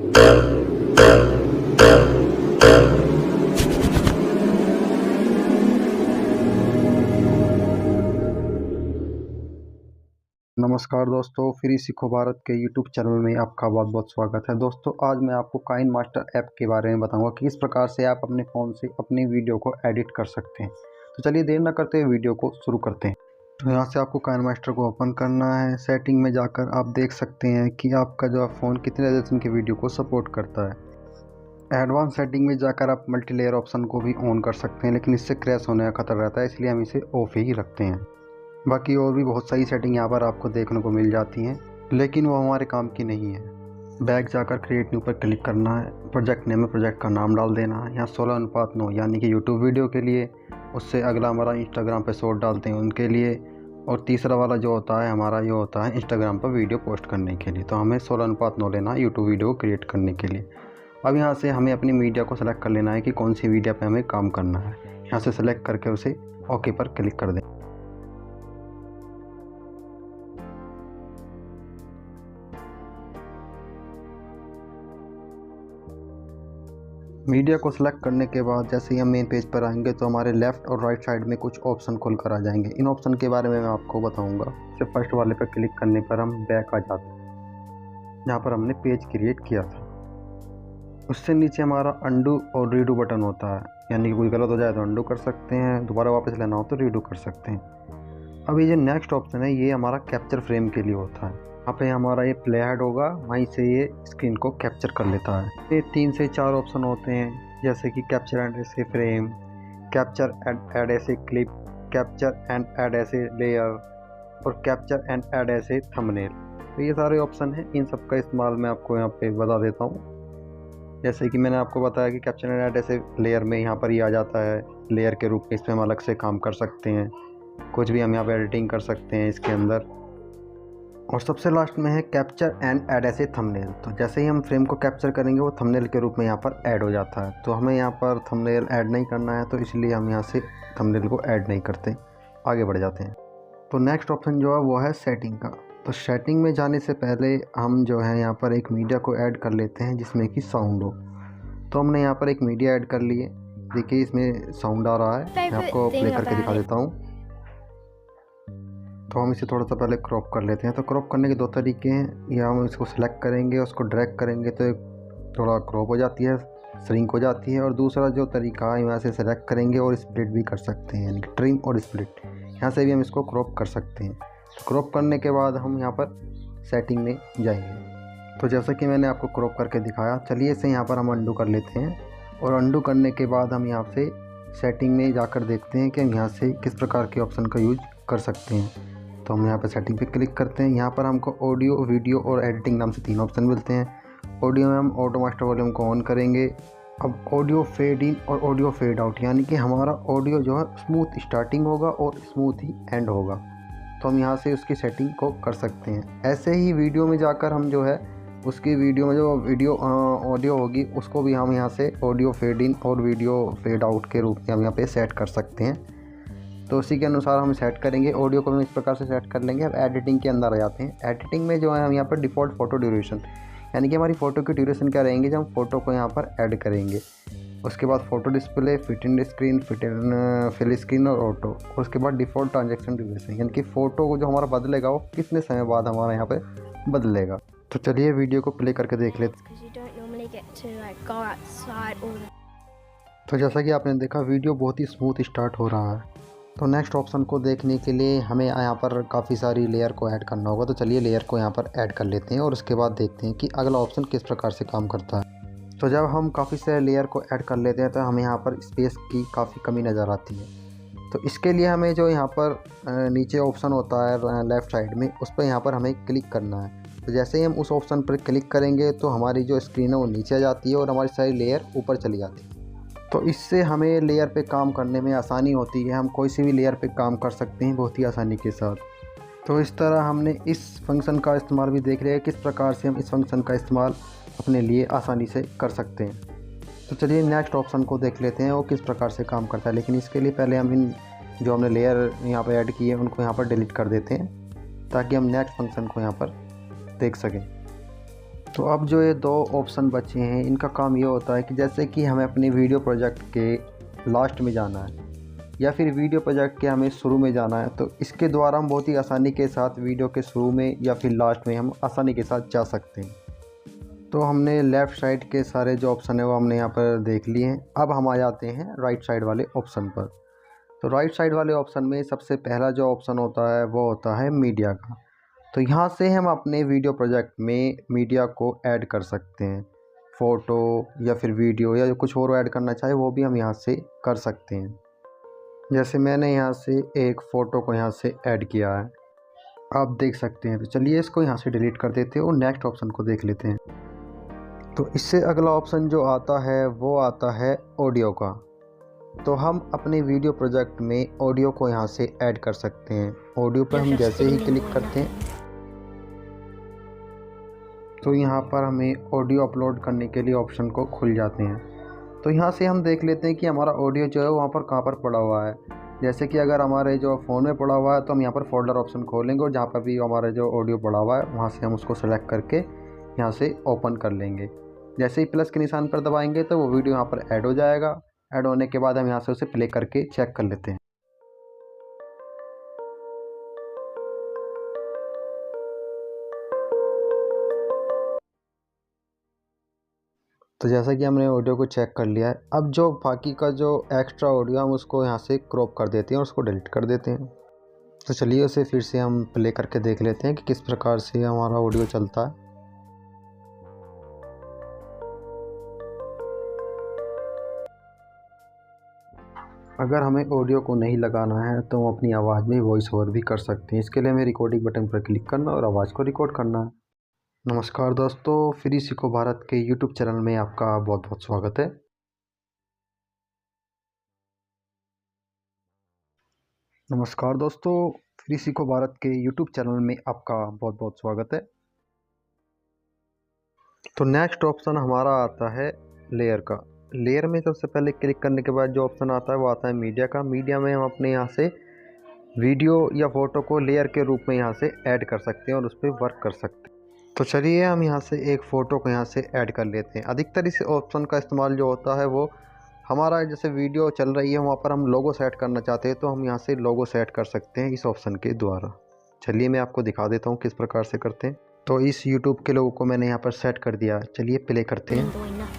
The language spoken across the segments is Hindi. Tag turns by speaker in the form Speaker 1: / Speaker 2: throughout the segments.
Speaker 1: नमस्कार दोस्तों, फ्री सीखो भारत के यूट्यूब चैनल में आपका बहुत बहुत स्वागत है। दोस्तों, आज मैं आपको काइन मास्टर ऐप के बारे में बताऊंगा कि किस प्रकार से आप अपने फ़ोन से अपनी वीडियो को एडिट कर सकते हैं। तो चलिए देर न करते हुए वीडियो को शुरू करते हैं। तो यहाँ से आपको काइन मास्टर को ओपन करना है। सेटिंग में जाकर आप देख सकते हैं कि आपका जो फ़ोन कितने रेजोल्यूशन की वीडियो को सपोर्ट करता है। एडवांस सेटिंग में जाकर आप मल्टी लेयर ऑप्शन को भी ऑन कर सकते हैं, लेकिन इससे क्रैश होने का खतरा रहता है, इसलिए हम इसे ऑफ ही रखते हैं। बाकी और भी बहुत सारी सेटिंग यहाँ पर आपको देखने को मिल जाती हैं, लेकिन वो हमारे काम की नहीं है। बैक जाकर क्रिएट न्यू पर क्लिक करना है। प्रोजेक्ट नेम में प्रोजेक्ट का नाम डाल देना है। यहाँ 16:9 यानी कि यूट्यूब वीडियो के लिए, उससे अगला हमारा इंस्टाग्राम पे शॉर्ट डालते हैं उनके लिए, और तीसरा वाला जो होता है हमारा ये होता है इंस्टाग्राम पर वीडियो पोस्ट करने के लिए। तो हमें 16:9 लेना है यूट्यूब वीडियो को क्रिएट करने के लिए। अब यहाँ से हमें अपनी मीडिया को सेलेक्ट कर लेना है कि कौन सी मीडिया पर हमें काम करना है। यहाँ से सेलेक्ट करके उसे ओके पर क्लिक कर दें। मीडिया को सिलेक्ट करने के बाद जैसे ही हम मेन पेज पर आएंगे तो हमारे लेफ़्ट और राइट साइड में कुछ ऑप्शन खुल कर आ जाएंगे। इन ऑप्शन के बारे में मैं आपको बताऊंगा। सिर्फ फर्स्ट वाले पर क्लिक करने पर हम बैक आ जाते हैं, जहाँ पर हमने पेज क्रिएट किया था। उससे नीचे हमारा अंडू और रीडू बटन होता है, यानी कि कोई गलत हो जाए तो अंडू कर सकते हैं, दोबारा वापस लेना हो तो रीडू कर सकते हैं। अब ये जो नेक्स्ट ऑप्शन है ये हमारा कैप्चर फ्रेम के लिए होता है। यहाँ पे हमारा ये प्ले हेड होगा, वहीं से ये स्क्रीन को कैप्चर कर लेता है। ये 3 से 4 ऑप्शन होते हैं, जैसे कि capture and as a frame, capture and add as a clip, capture and add as a layer और capture and add as a thumbnail. तो ये सारे ऑप्शन हैं, इन सब का इस्तेमाल मैं आपको यहाँ पे बता देता हूँ। जैसे कि मैंने आपको बताया कि capture and add as a layer में यहाँ पर ये आ जाता है लेयर के रूप में, इसमें हम अलग से काम कर सकते हैं, कुछ भी हम यहाँ पे एडिटिंग कर सकते हैं इसके अंदर। और सबसे लास्ट में है capture and add as a thumbnail. तो जैसे ही हम फ्रेम को कैप्चर करेंगे वो थंबनेल के रूप में यहाँ पर ऐड हो जाता है। तो हमें यहाँ पर थंबनेल ऐड नहीं करना है, तो इसलिए हम यहाँ से थंबनेल को ऐड नहीं करते, आगे बढ़ जाते हैं। तो नेक्स्ट ऑप्शन जो है वो है सेटिंग का। तो सेटिंग में जाने से पहले हम जो है यहाँ पर एक मीडिया को ऐड कर लेते हैं जिसमें कि साउंड हो। तो हमने यहाँ पर एक मीडिया ऐड कर लिए। देखिए इसमें साउंड आ रहा है, मैं आपको प्ले करके दिखा देता हूँ। तो हम इसे थोड़ा सा पहले क्रॉप कर लेते हैं। तो क्रॉप करने के 2 तरीके हैं। या हम इसको सिलेक्ट करेंगे, उसको ड्रैग करेंगे तो थोड़ा क्रॉप हो जाती है, श्रिंक हो जाती है। और दूसरा जो तरीका है, यहाँ से सेलेक्ट करेंगे और स्प्लिट भी कर सकते हैं, यानी कि ट्रिम और स्प्लिट, यहाँ से भी हम इसको क्रॉप कर सकते हैं। क्रॉप करने के बाद हम यहाँ पर सेटिंग में जाएंगे। तो जैसा कि मैंने आपको क्रॉप करके दिखाया, चलिए इसे यहाँ पर हम अंडू कर लेते हैं। और अंडू करने के बाद हम यहाँ से सेटिंग में जाकर देखते हैं कि हम यहाँ से किस प्रकार के ऑप्शन का यूज कर सकते हैं। तो हम यहाँ पर सेटिंग पे क्लिक करते हैं। यहाँ पर हमको ऑडियो, वीडियो और एडिटिंग नाम से 3 ऑप्शन मिलते हैं। ऑडियो में हम ऑटो मास्टर वॉल्यूम को ऑन करेंगे। अब ऑडियो फेड इन और ऑडियो फेड आउट, यानी कि हमारा ऑडियो जो है स्मूथ स्टार्टिंग होगा और स्मूथ ही एंड होगा। तो हम यहाँ से उसकी सेटिंग को कर सकते हैं। ऐसे ही वीडियो में जाकर हम जो है उसकी वीडियो में जो वीडियो ऑडियो होगी उसको भी हम यहाँ से ऑडियो फेड इन और वीडियो फेड आउट के रूप में हम यहाँ पे सेट कर सकते हैं। तो उसी के अनुसार हम सेट करेंगे। ऑडियो को हम इस प्रकार से सेट कर लेंगे। अब एडिटिंग के अंदर आ जाते हैं। एडिटिंग में जो है हम यहाँ पर डिफ़ॉल्ट फ़ोटो ड्यूरेशन, यानी कि हमारी फ़ोटो की ड्यूरेशन क्या रहेंगे जब हम फ़ोटो को यहाँ पर ऐड करेंगे। उसके बाद photo display, fit in screen, fill screen और ऑटो। उसके बाद डिफ़ॉल्ट ट्रांजेक्शन ड्यूरेशन, यानी कि फ़ोटो को जो हमारा बदलेगा वो कितने समय बाद हमारा यहाँ पर बदलेगा। तो चलिए वीडियो को प्ले करके देख लेते हैं। तो जैसा कि आपने देखा वीडियो बहुत ही स्मूथ स्टार्ट हो रहा है। तो नेक्स्ट ऑप्शन को देखने के लिए हमें यहाँ पर काफ़ी सारी लेयर को ऐड करना होगा। तो चलिए लेयर को यहाँ पर ऐड कर लेते हैं और उसके बाद देखते हैं कि अगला ऑप्शन किस प्रकार से काम करता है। तो जब हम काफ़ी सारे लेयर को ऐड कर लेते हैं तो हमें यहाँ पर स्पेस की काफ़ी कमी नज़र आती है। तो इसके लिए हमें जो यहाँ पर नीचे ऑप्शन होता है लेफ़्ट साइड में, उस पर यहाँ पर हमें क्लिक करना है। तो जैसे ही हम उस ऑप्शन पर क्लिक करेंगे तो हमारी जो स्क्रीन है वो नीचे आ जाती है और हमारी सारी लेयर ऊपर चली जाती है। तो इससे हमें लेयर पे काम करने में आसानी होती है। हम कोई सी भी लेयर पे काम कर सकते हैं बहुत ही आसानी के साथ। तो इस तरह हमने इस फंक्शन का इस्तेमाल भी देख लिया है, किस प्रकार से हम इस फंक्शन का इस्तेमाल अपने लिए आसानी से कर सकते हैं। तो चलिए नेक्स्ट ऑप्शन को देख लेते हैं वो किस प्रकार से काम करता है। लेकिन इसके लिए पहले हम इन जो हमने लेयर यहाँ पर ऐड की है उनको यहाँ पर डिलीट कर देते हैं, ताकि हम नेक्स्ट फंक्शन को यहाँ पर देख सकें। तो अब जो ये दो ऑप्शन बचे हैं इनका काम ये होता है कि जैसे कि हमें अपने वीडियो प्रोजेक्ट के लास्ट में जाना है या फिर वीडियो प्रोजेक्ट के हमें शुरू में जाना है, तो इसके द्वारा हम बहुत ही आसानी के साथ वीडियो के शुरू में या फिर लास्ट में हम आसानी के साथ जा सकते हैं। तो हमने लेफ़्ट साइड के सारे जो ऑप्शन है वो हमने यहाँ पर देख लिए हैं। अब हम आ जाते हैं राइट साइड वाले ऑप्शन पर। तो राइट साइड वाले ऑप्शन में सबसे पहला जो ऑप्शन होता है वो होता है मीडिया का। तो यहाँ से हम अपने वीडियो प्रोजेक्ट में मीडिया को ऐड कर सकते हैं, फ़ोटो या फिर वीडियो या कुछ और ऐड करना चाहे वो भी हम यहाँ से कर सकते हैं। जैसे मैंने यहाँ से एक फ़ोटो को यहाँ से ऐड किया है, आप देख सकते हैं। तो चलिए इसको यहाँ से डिलीट कर देते हैं और नेक्स्ट ऑप्शन को देख लेते हैं। तो इससे अगला ऑप्शन जो आता है वो आता है ऑडियो का। तो हम अपने वीडियो प्रोजेक्ट में ऑडियो को यहाँ से ऐड कर सकते हैं। ऑडियो पर हम जैसे ही क्लिक करते हैं तो यहाँ पर हमें ऑडियो अपलोड करने के लिए ऑप्शन को खुल जाते हैं। तो यहाँ से हम देख लेते हैं कि हमारा ऑडियो जो है वहाँ पर कहाँ पर पड़ा हुआ है। जैसे कि अगर हमारे जो फ़ोन में पड़ा हुआ है तो हम यहाँ पर फोल्डर ऑप्शन खोलेंगे और जहाँ पर भी हमारा जो ऑडियो पड़ा हुआ है वहाँ से हम उसको सेलेक्ट करके यहाँ से ओपन कर लेंगे। जैसे ही प्लस के निशान पर दबाएंगे तो वो वीडियो यहाँ पर ऐड हो जाएगा। ऐड होने के बाद हम यहाँ से उसे प्ले करके चेक कर लेते हैं। तो जैसा कि हमने ऑडियो को चेक कर लिया है, अब जो बाकी का जो एक्स्ट्रा ऑडियो हम उसको यहाँ से क्रॉप कर देते हैं और उसको डिलीट कर देते हैं। तो चलिए उसे फिर से हम प्ले करके देख लेते हैं कि किस प्रकार से हमारा ऑडियो चलता है। अगर हमें ऑडियो को नहीं लगाना है तो हम अपनी आवाज़ में वॉइस ओवर भी कर सकते हैं। इसके लिए हमें रिकॉर्डिंग बटन पर क्लिक करना और आवाज़ को रिकॉर्ड करना है। नमस्कार दोस्तों, फ्री सीखो भारत के यूट्यूब चैनल में आपका बहुत बहुत स्वागत है। नमस्कार दोस्तों, फ्री सीखो भारत के यूट्यूब चैनल में आपका बहुत बहुत स्वागत है। तो नेक्स्ट ऑप्शन हमारा आता है लेयर का। लेयर में सबसे पहले क्लिक करने के बाद जो ऑप्शन आता है वो आता है मीडिया का। मीडिया में हम अपने यहाँ से वीडियो या फ़ोटो को लेयर के रूप में यहाँ से ऐड कर सकते हैं और उस पर वर्क कर सकते हैं। तो चलिए हम यहाँ से एक फ़ोटो को यहाँ से ऐड कर लेते हैं। अधिकतर इस ऑप्शन का इस्तेमाल जो होता है वो हमारा जैसे वीडियो चल रही है वहाँ पर हम लोगो सेट करना चाहते हैं तो हम यहाँ से लोगो सेट कर सकते हैं इस ऑप्शन के द्वारा। चलिए मैं आपको दिखा देता हूँ किस प्रकार से करते हैं। तो इस YouTube के लोगो को मैंने यहाँ पर सेट कर दिया। चलिए प्ले करते हैं।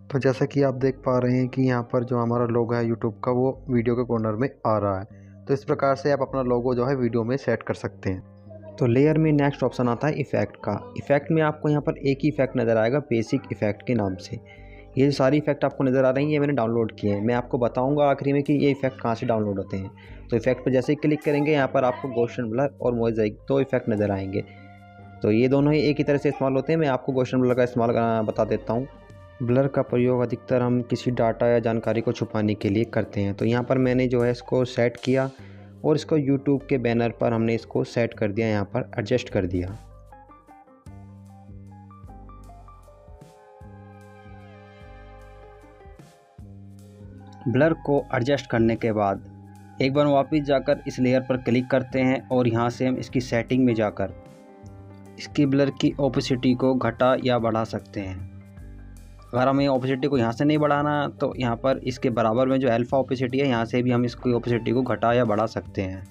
Speaker 1: तो जैसा कि आप देख पा रहे हैं कि यहाँ पर जो हमारा लोगो है YouTube का वो वीडियो के कॉर्नर में आ रहा है। तो इस प्रकार से आप अपना लोगो जो है वीडियो में सेट कर सकते हैं। तो लेयर में नेक्स्ट ऑप्शन आता है इफ़ेक्ट का। इफ़ेक्ट में आपको यहाँ पर एक ही इफ़ेक्ट नज़र आएगा, बेसिक इफ़ेक्ट के नाम से। ये जो सारी इफ़ेक्ट आपको नज़र आ रही हैं ये मैंने डाउनलोड किए हैं। मैं आपको बताऊंगा आखिरी में कि ये इफ़ेक्ट कहाँ से डाउनलोड होते हैं। तो इफ़ेक्ट पर जैसे ही क्लिक करेंगे यहाँ पर आपको गॉसियन ब्लर और मोज़ेक दो इफ़ेक्ट नज़र आएंगे। तो ये दोनों ही एक ही तरह से इस्तेमाल होते हैं। मैं आपको गॉसियन ब्लर का इस्तेमाल बता देता हूँ। ब्लर का प्रयोग अधिकतर हम किसी डाटा या जानकारी को छुपाने के लिए करते हैं। तो यहाँ पर मैंने जो है इसको सेट किया और इसको YouTube के बैनर पर हमने इसको सेट कर दिया, यहाँ पर एडजस्ट कर दिया। ब्लर को एडजस्ट करने के बाद एक बार वापस जाकर इस लेयर पर क्लिक करते हैं और यहाँ से हम इसकी सेटिंग में जाकर इसकी ब्लर की ओपेसिटी को घटा या बढ़ा सकते हैं। अगर हमें ओपेसिटी को यहाँ से नहीं बढ़ाना तो यहाँ पर इसके बराबर में जो अल्फ़ा ओपेसिटी है यहाँ से भी हम इसकी ओपेसिटी को घटा या बढ़ा सकते हैं।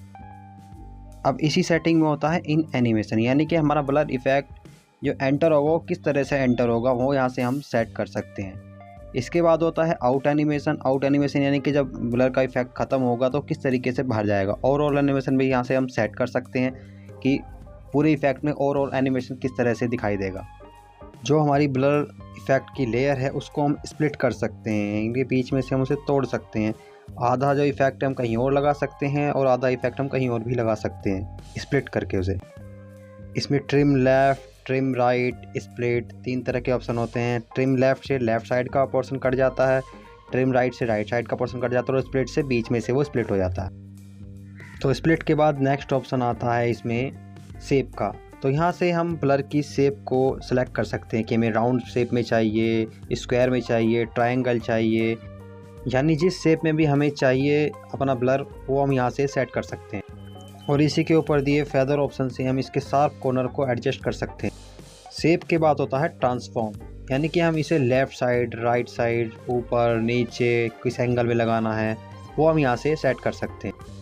Speaker 1: अब इसी सेटिंग में होता है इन एनिमेशन, यानी कि हमारा ब्लर इफ़ेक्ट जो एंटर होगा वो किस तरह से एंटर होगा वो यहाँ से हम सेट कर सकते हैं। इसके बाद होता है आउट एनिमेशन। आउट एनिमेशन यानी कि जब ब्लर का इफ़ेक्ट ख़त्म होगा तो किस तरीके से बाहर जाएगा। ओवरऑल एनिमेशन भी यहाँ से हम सेट कर सकते हैं कि पूरे इफ़ेक्ट में ओवरऑल एनिमेशन किस तरह से दिखाई देगा। जो हमारी ब्लर इफ़ेक्ट की लेयर है उसको हम स्प्लिट कर सकते हैं, इनके बीच में से हम उसे तोड़ सकते हैं। आधा जो इफ़ेक्ट हम कहीं और लगा सकते हैं और आधा इफ़ेक्ट हम कहीं और भी लगा सकते हैं स्प्लिट करके उसे। इसमें trim left, trim right, split 3 तरह के ऑप्शन होते हैं। ट्रिम लेफ़्ट से लेफ़्ट साइड का पोर्शन कट जाता है, ट्रिम राइट से राइट साइड का पोर्शन कट जाता है और स्प्लिट से बीच में से वो स्प्लिट हो जाता है। तो स्प्लिट के बाद नेक्स्ट ऑप्शन आता है इसमें शेप का। तो यहाँ से हम ब्लर की शेप को सिलेक्ट कर सकते हैं कि हमें राउंड शेप में चाहिए, स्क्वायर में चाहिए, ट्रायंगल चाहिए, यानी जिस शेप में भी हमें चाहिए अपना ब्लर वो हम यहाँ से सेट कर सकते हैं। और इसी के ऊपर दिए फेदर ऑप्शन से हम इसके शार्प कॉर्नर को एडजस्ट कर सकते हैं। शेप के बाद होता है ट्रांसफॉर्म, यानी कि हम इसे लेफ़्ट साइड, राइट साइड, ऊपर, नीचे, किस एंगल में लगाना है वो हम यहाँ से सेट कर सकते हैं।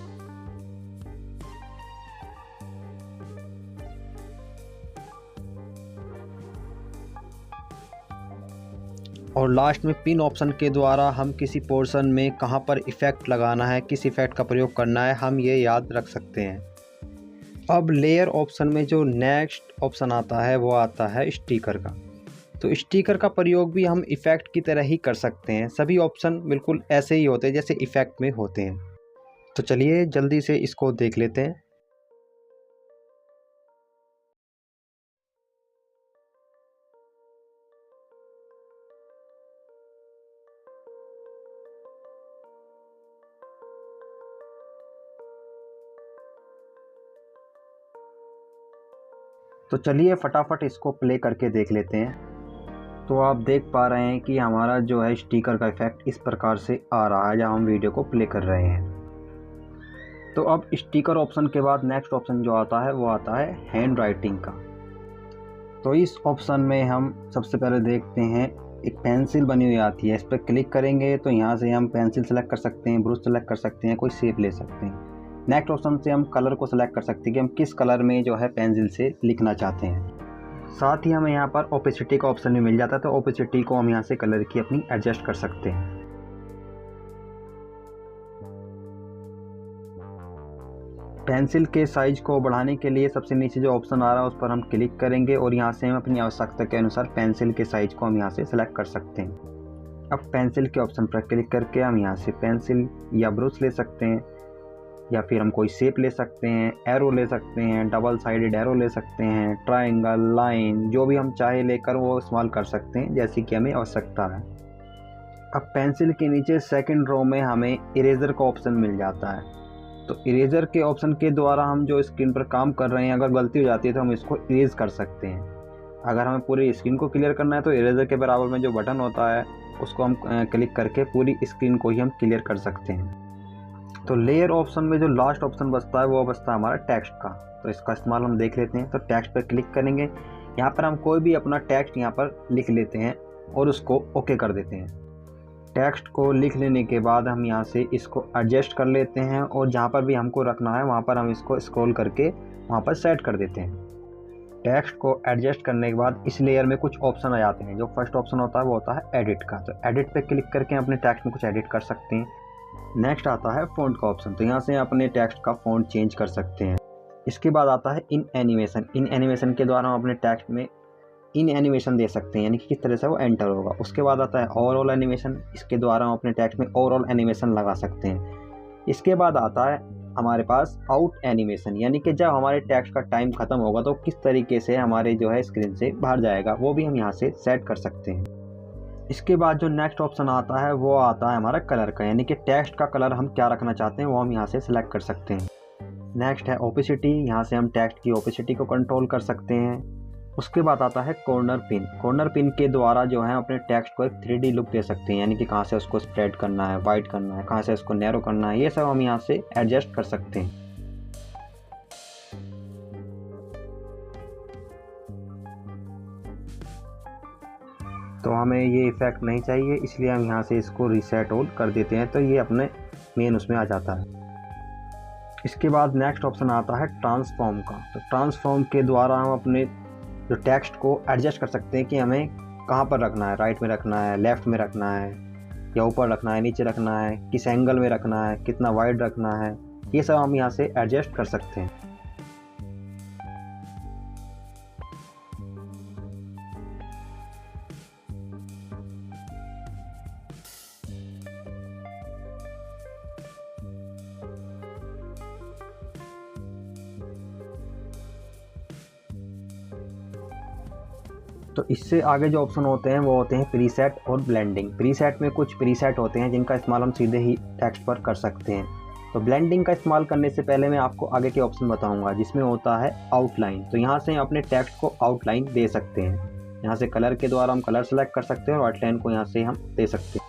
Speaker 1: और लास्ट में पिन ऑप्शन के द्वारा हम किसी पोर्शन में कहाँ पर इफ़ेक्ट लगाना है, किस इफ़ेक्ट का प्रयोग करना है, हम ये याद रख सकते हैं। अब लेयर ऑप्शन में जो नेक्स्ट ऑप्शन आता है वो आता है स्टिकर का। तो स्टिकर का प्रयोग भी हम इफ़ेक्ट की तरह ही कर सकते हैं। सभी ऑप्शन बिल्कुल ऐसे ही होते हैं जैसे इफ़ेक्ट में होते हैं। तो चलिए जल्दी से इसको देख लेते हैं। तो चलिए फटाफट इसको प्ले करके देख लेते हैं। तो आप देख पा रहे हैं कि हमारा जो है स्टिकर का इफ़ेक्ट इस प्रकार से आ रहा है जब हम वीडियो को प्ले कर रहे हैं। तो अब स्टिकर ऑप्शन के बाद नेक्स्ट ऑप्शन जो आता है वो आता है हैंड राइटिंग का। तो इस ऑप्शन में हम सबसे पहले देखते हैं एक पेंसिल बनी हुई आती है, इस पर क्लिक करेंगे तो यहाँ से हम पेंसिल सेलेक्ट कर सकते हैं, ब्रश सेलेक्ट कर सकते हैं, कोई शेप ले सकते हैं। नेक्स्ट ऑप्शन से हम कलर को सेलेक्ट कर सकते हैं कि हम किस कलर में जो है पेंसिल से लिखना चाहते हैं। साथ ही हमें यहाँ पर ओपेसिटी का ऑप्शन भी मिल जाता है, तो ओपेसिटी को हम यहाँ से कलर की अपनी एडजस्ट कर सकते हैं। पेंसिल के साइज को बढ़ाने के लिए सबसे नीचे जो ऑप्शन आ रहा है उस पर हम क्लिक करेंगे और यहाँ से हम अपनी आवश्यकता के अनुसार पेंसिल के साइज को हम यहाँ से सेलेक्ट कर सकते हैं। अब पेंसिल के ऑप्शन पर क्लिक करके हम यहाँ से पेंसिल या ब्रश ले सकते हैं, या फिर हम कोई शेप ले सकते हैं, एरो ले सकते हैं, डबल साइडेड एरो ले सकते हैं, ट्रायंगल, लाइन, जो भी हम चाहे लेकर वो इस्तेमाल कर सकते हैं जैसी कि हमें आवश्यकता है। अब पेंसिल के नीचे सेकंड रो में हमें इरेजर का ऑप्शन मिल जाता है। तो इरेजर के ऑप्शन के द्वारा हम जो स्क्रीन पर काम कर रहे हैं अगर गलती हो जाती है तो हम इसको इरेज कर सकते हैं। अगर हमें पूरी स्क्रीन को क्लियर करना है तो इरेजर के बराबर में जो बटन होता है उसको हम क्लिक करके पूरी स्क्रीन को ही हम क्लियर कर सकते हैं। तो लेयर ऑप्शन में जो लास्ट ऑप्शन बचता है वो बचता है हमारा टेक्स्ट का। तो इसका इस्तेमाल हम देख लेते हैं। तो टेक्स्ट पर क्लिक करेंगे, यहाँ पर हम कोई भी अपना टेक्स्ट यहाँ पर लिख लेते हैं और उसको ओके कर देते हैं। टेक्स्ट को लिख लेने के बाद हम यहाँ से इसको एडजस्ट कर लेते हैं और जहाँ पर भी हमको रखना है वहाँ पर हम इसको स्क्रॉल करके वहाँ पर सेट कर देते हैं। टेक्स्ट को एडजस्ट करने के बाद इस लेयर में कुछ ऑप्शन आ जाते हैं। जो फर्स्ट ऑप्शन होता है वो होता है एडिट का। तो एडिट पे क्लिक करके हम अपने टेक्स्ट में कुछ एडिट कर सकते हैं। नेक्स्ट आता है फ़ॉन्ट का ऑप्शन। तो यहाँ से अपने टेक्स्ट का फ़ॉन्ट चेंज कर सकते हैं। इसके बाद आता है इन एनिमेशन। इन एनिमेशन के द्वारा हम अपने टेक्स्ट में इन एनिमेशन दे सकते हैं, यानी कि किस तरह से वो एंटर होगा। उसके बाद आता है ओवरऑल एनिमेशन। इसके द्वारा हम अपने टेक्स्ट में ओवरऑल एनिमेशन लगा सकते हैं। इसके बाद आता है हमारे पास आउट एनिमेशन, यानी कि जब हमारे टेक्स्ट का टाइम ख़त्म होगा तो किस तरीके से हमारे जो है स्क्रीन से बाहर जाएगा वो भी हम यहाँ से सेट कर सकते हैं। इसके बाद जो नेक्स्ट ऑप्शन आता है वो आता है हमारा कलर का, यानी कि टेक्स्ट का कलर हम क्या रखना चाहते हैं वो हम यहाँ से सिलेक्ट कर सकते हैं। नेक्स्ट है ओपेसिटी। यहाँ से हम टेक्स्ट की ओपेसिटी को कंट्रोल कर सकते हैं। उसके बाद आता है कॉर्नर पिन। कॉर्नर पिन के द्वारा जो है अपने टेक्स्ट को एक 3D लुक दे सकते हैं, यानी कि कहाँ से उसको स्प्रेड करना है, वाइड करना है, कहाँ से उसको नैरो करना है, ये सब हम यहाँ से एडजस्ट कर सकते हैं। तो हमें ये इफ़ेक्ट नहीं चाहिए, इसलिए हम यहाँ से इसको रीसेट ऑल कर देते हैं, तो ये अपने मेन उसमें आ जाता है। इसके बाद नेक्स्ट ऑप्शन आता है ट्रांसफॉर्म का। तो ट्रांसफॉर्म के द्वारा हम अपने जो टेक्स्ट को एडजस्ट कर सकते हैं कि हमें कहाँ पर रखना है, राइट में रखना है, लेफ़्ट में रखना है, या ऊपर रखना है, नीचे रखना है, किस एंगल में रखना है, कितना वाइड रखना है, ये सब हम यहाँ से एडजस्ट कर सकते हैं। तो इससे आगे जो ऑप्शन होते हैं वो होते हैं प्रीसेट और ब्लेंडिंग। प्रीसेट में कुछ प्रीसेट होते हैं जिनका इस्तेमाल हम सीधे ही टेक्स्ट पर कर सकते हैं। तो ब्लेंडिंग का इस्तेमाल करने से पहले मैं आपको आगे के ऑप्शन बताऊंगा, जिसमें होता है आउटलाइन। तो यहाँ से अपने टेक्स्ट को आउटलाइन दे सकते हैं। यहाँ से कलर के द्वारा हम कलर सेलेक्ट कर सकते हैं और आउटलाइन को यहाँ से हम दे सकते हैं।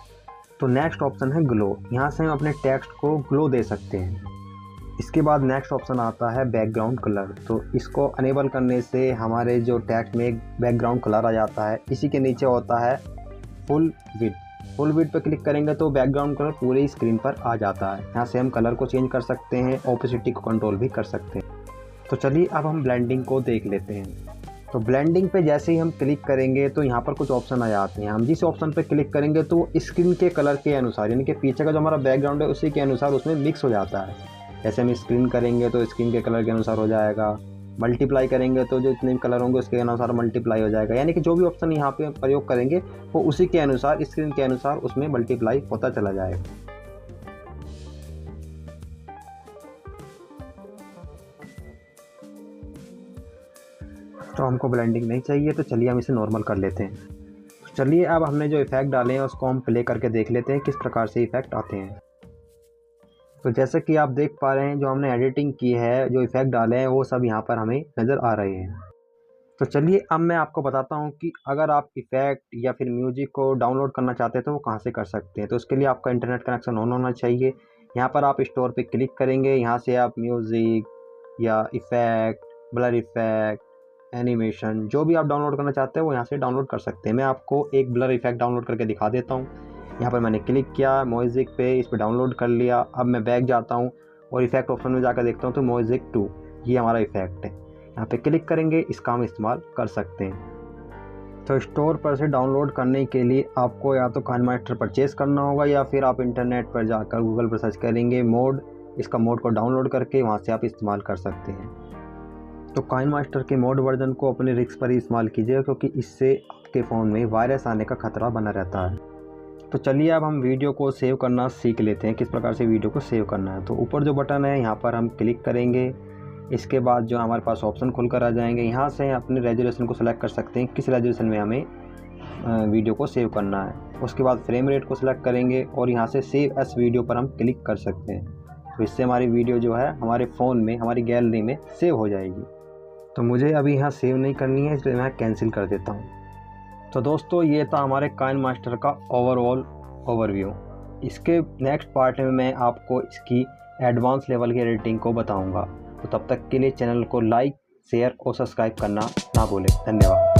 Speaker 1: तो नेक्स्ट ऑप्शन है ग्लो। यहाँ से हम अपने टेक्स्ट को ग्लो दे सकते हैं।
Speaker 2: इसके बाद नेक्स्ट ऑप्शन आता है बैकग्राउंड कलर। तो इसको अनेबल करने से हमारे जो टेक्स्ट में एक बैकग्राउंड कलर आ जाता है। इसी के नीचे होता है फुल विड्थ पर क्लिक करेंगे तो बैकग्राउंड कलर पूरे स्क्रीन पर आ जाता है। यहाँ से हम कलर को चेंज कर सकते हैं, ओपेसिटी को कंट्रोल भी कर सकते हैं। तो चलिए अब हम ब्लेंडिंग को देख लेते हैं। तो ब्लेंडिंग पे जैसे ही हम क्लिक करेंगे तो यहाँ पर कुछ ऑप्शन आ जाते हैं। हम जिस ऑप्शन पे क्लिक करेंगे तो स्क्रीन के कलर के अनुसार, यानी कि पीछे का जो हमारा बैकग्राउंड है उसी के अनुसार उसमें मिक्स हो जाता है। जैसे हम स्क्रीन करेंगे तो स्क्रीन के कलर के अनुसार हो जाएगा, मल्टीप्लाई करेंगे तो जो जितने भी कलर होंगे उसके अनुसार मल्टीप्लाई हो जाएगा। यानी कि जो भी ऑप्शन यहाँ पे प्रयोग करेंगे वो उसी के अनुसार, स्क्रीन के अनुसार उसमें मल्टीप्लाई होता चला जाएगा। तो हमको ब्लेंडिंग नहीं चाहिए, तो चलिए हम इसे नॉर्मल कर लेते हैं। तो चलिए अब हमने जो इफ़ेक्ट डाले हैं उसको हम प्ले करके देख लेते हैं किस प्रकार से इफ़ेक्ट आते हैं। तो जैसे कि आप देख पा रहे हैं, जो हमने एडिटिंग की है, जो इफ़ेक्ट डाले हैं वो सब यहाँ पर हमें नज़र आ रहे हैं। तो चलिए अब मैं आपको बताता हूँ कि अगर आप इफ़ेक्ट या फिर म्यूजिक को डाउनलोड करना चाहते हैं तो वो कहाँ से कर सकते हैं। तो उसके लिए आपका इंटरनेट कनेक्शन ऑन होना चाहिए। यहाँ पर आप स्टोर पे क्लिक करेंगे, यहाँ से आप म्यूज़िक या इफ़ेक्ट, ब्लर इफ़ेक्ट, एनिमेशन, जो भी आप डाउनलोड करना चाहते हैं वो यहाँ से डाउनलोड कर सकते हैं। मैं आपको एक ब्लर इफ़ेक्ट डाउनलोड करके दिखा देता हूँ। यहाँ पर मैंने क्लिक किया म्यूज़िक पे, इस पर डाउनलोड कर लिया। अब मैं बैक जाता हूँ और इफ़ेक्ट ऑप्शन में जाकर देखता हूँ तो म्यूज़िक 2 ये हमारा इफ़ेक्ट है। यहाँ पे क्लिक करेंगे, इसका हम इस्तेमाल कर सकते हैं। तो स्टोर पर से डाउनलोड करने के लिए आपको या तो काइनमास्टर परचेज़ करना होगा या फिर आप इंटरनेट पर जाकर गूगल पर सर्च करेंगे मोड, इसका मोड को डाउनलोड करके वहाँ से आप इस्तेमाल कर सकते हैं। तो काइनमास्टर के मोड वर्जन को अपने रिस्क पर ही इस्तेमाल कीजिएगा, क्योंकि इससे आपके फ़ोन में वायरस आने का खतरा बना रहता है। तो चलिए अब हम वीडियो को सेव करना सीख लेते हैं, किस प्रकार से वीडियो को सेव करना है। तो ऊपर जो बटन है यहाँ पर हम क्लिक करेंगे। इसके बाद जो हमारे पास ऑप्शन खुलकर आ जाएंगे, यहाँ से अपने रेजोल्यूशन को सिलेक्ट कर सकते हैं, किस रेजोल्यूशन में हमें वीडियो को सेव करना है। उसके बाद फ्रेम रेट को सिलेक्ट करेंगे और यहाँ से सेव एस वीडियो पर हम क्लिक कर सकते हैं। तो इससे हमारी वीडियो जो है हमारे फ़ोन में, हमारी गैलरी में सेव हो जाएगी। तो मुझे अभी यहाँ सेव नहीं करनी है, इसलिए मैं कैंसिल कर देता हूँ। तो दोस्तों ये था हमारे काइनमास्टर का ओवरऑल ओवरव्यू। इसके नेक्स्ट पार्ट में मैं आपको इसकी एडवांस लेवल की एडिटिंग को बताऊंगा। तो तब तक के लिए चैनल को लाइक, शेयर और सब्सक्राइब करना ना भूलें। धन्यवाद।